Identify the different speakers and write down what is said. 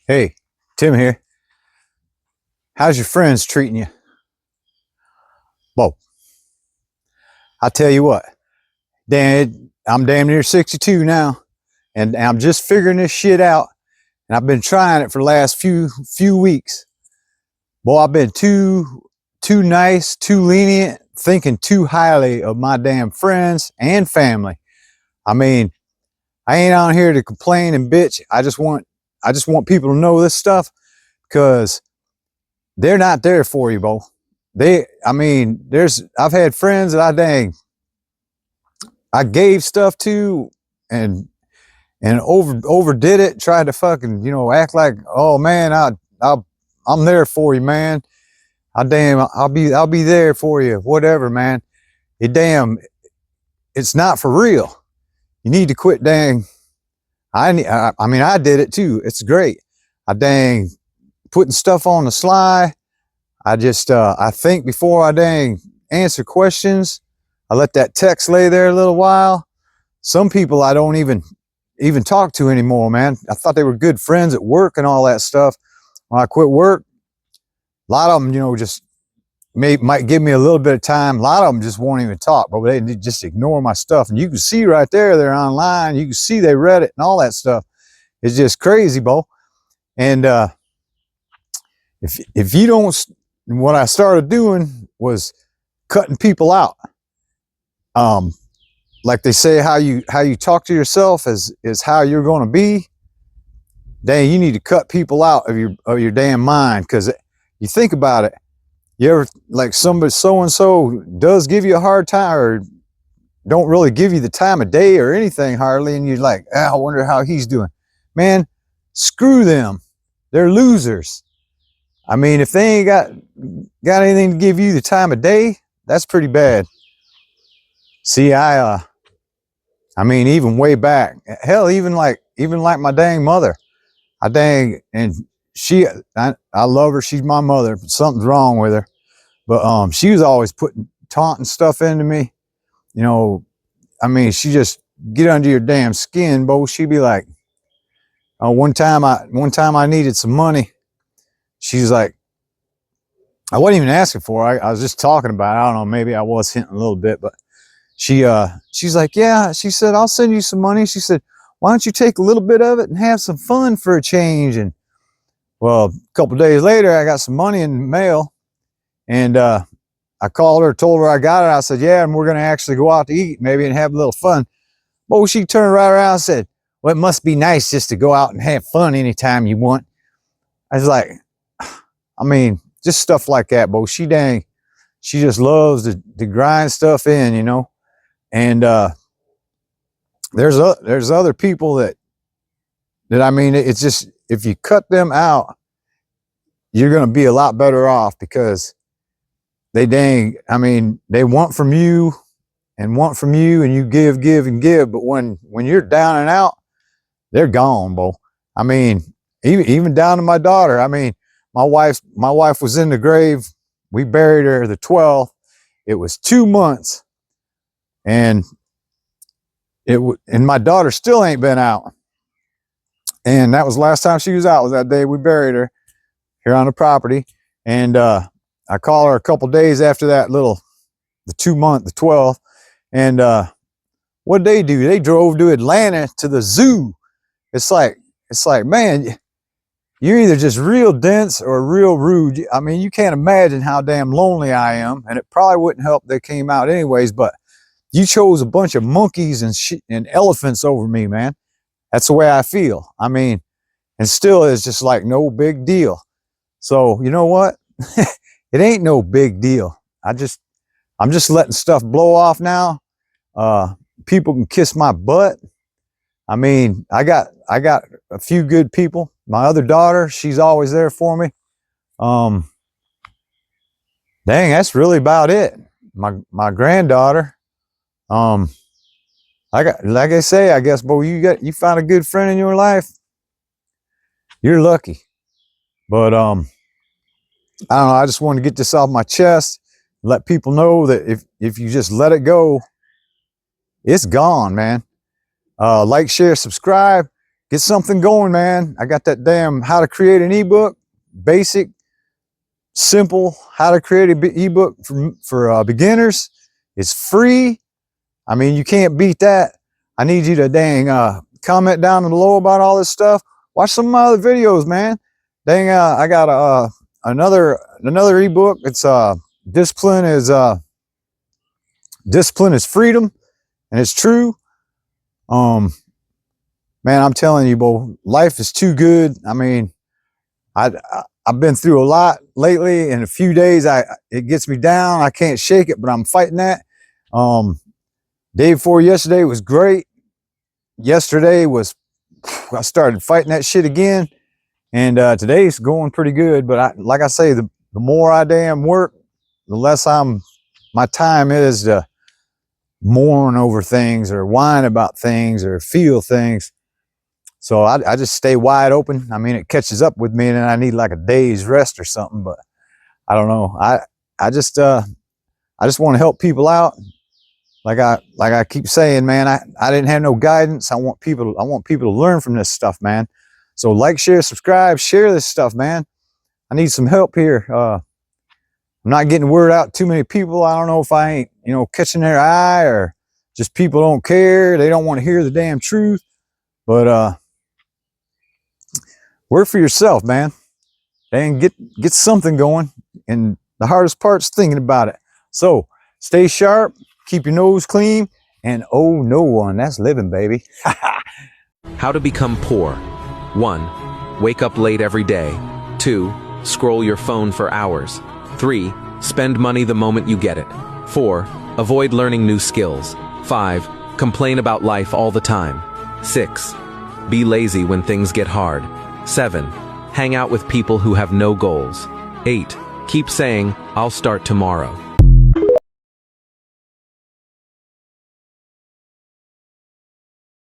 Speaker 1: Hey, Tim here. How's your friends treating you? Well, I tell you what, I'm damn near 62 now, and I'm just figuring this shit out. And I've been trying it for the last few weeks. Boy, I've been too nice, too lenient, thinking too highly of my damn friends and family. I mean, I ain't on here to complain and bitch. I just want people to know this stuff because they're not there for you, Bo. I've had friends that I gave stuff to and overdid it, tried to fucking, act like, oh man, I'm there for you, man. I'll be there for you, whatever, man. It's not for real. You need to quit I did it too. It's great. Putting stuff on the sly. I think before I answer questions. I let that text lay there a little while. Some people I don't even talk to anymore, man. I thought they were good friends at work and all that stuff. When I quit work, a lot of them, just might give me a little bit of time. A lot of them just won't even talk, but they just ignore my stuff. And you can see right there, they're online. You can see they read it and all that stuff. It's just crazy, Bo. And if you don't, what I started doing was cutting people out. Like they say, how you talk to yourself is how you're going to be. Dang, you need to cut people out of your damn mind, because you think about it. You ever, like, somebody so and so does give you a hard time, or don't really give you the time of day or anything hardly, and you're like, I wonder how he's doing. Man, screw them. They're losers. I mean, if they ain't got anything to give you the time of day, that's pretty bad. See, even way back, hell, even like my dang mother, and I love her. She's my mother, but something's wrong with her. But she was always taunting stuff into me. She just get under your damn skin, Bo. She'd be like, one time I needed some money. She's like, I wasn't even asking for it. I was just talking about it. I don't know, maybe I was hinting a little bit, but she's like, yeah, she said, I'll send you some money. She said, why don't you take a little bit of it and have some fun for a change? And well, a couple of days later, I got some money in the mail, and I called her, told her I got it. I said, yeah, and we're going to actually go out to eat maybe and have a little fun. Well, she turned right around and said, well, it must be nice just to go out and have fun anytime you want. I was like, just stuff like that, Bo. She just loves to grind stuff in, and there's other people that it's just, if you cut them out, you're going to be a lot better off, because they want from you and you give and give, but when you're down and out, they're gone, Bo. Even down to my daughter. My wife was in the grave. We buried her the 12th. It was 2 months, and my daughter still ain't been out. And that was the last time she was out, was that day we buried her here on the property. And I called her a couple days after that, the 2 month, the 12th. And what'd they do? They drove to Atlanta to the zoo. It's like, man, you're either just real dense or real rude. You can't imagine how damn lonely I am. And it probably wouldn't help they came out anyways, but you chose a bunch of monkeys and elephants over me, man. That's the way I feel. And still it's just like no big deal. So you know what? It ain't no big deal. I'm just letting stuff blow off now. People can kiss my butt. I got a few good people. My other daughter, she's always there for me. Dang, that's really about it. My granddaughter, like I say, I guess, boy, you found a good friend in your life. You're lucky. But I don't know, I just want to get this off my chest, let people know that if you just let it go, it's gone, man. Like, share, subscribe. get something going, man. I got that damn how to create an ebook, basic, simple, how to create an ebook for beginners. It's free. I mean, you can't beat that. I need you to dang comment down below about all this stuff. Watch some of my other videos, man. Dang, I got another ebook. It's discipline is freedom, and it's true. Man, I'm telling you, bro, life is too good. I mean, I've been through a lot lately. In a few days, it gets me down. I can't shake it, but I'm fighting that. Day before yesterday was great. Yesterday was, I started fighting that shit again, and today's going pretty good. But like I say, the more I damn work, the less my time is to mourn over things or whine about things or feel things. So I just stay wide open. I mean, it catches up with me, and then I need like a day's rest or something. But I don't know. I just want to help people out. Like I keep saying, man, I didn't have no guidance. I want people to learn from this stuff, man. So like, share, subscribe, share this stuff, man. I need some help here. I'm not getting word out to too many people. I don't know if I ain't, catching their eye, or just people don't care. They don't want to hear the damn truth. But work for yourself, man. And get something going. And the hardest part's thinking about it. So stay sharp, keep your nose clean, and owe no one. That's living, baby.
Speaker 2: How to become poor. 1. Wake up late every day. 2. Scroll your phone for hours. 3. Spend money the moment you get it. 4. Avoid learning new skills. 5. Complain about life all the time. 6. Be lazy when things get hard. 7. Hang out with people who have no goals. 8. Keep saying, "I'll start tomorrow."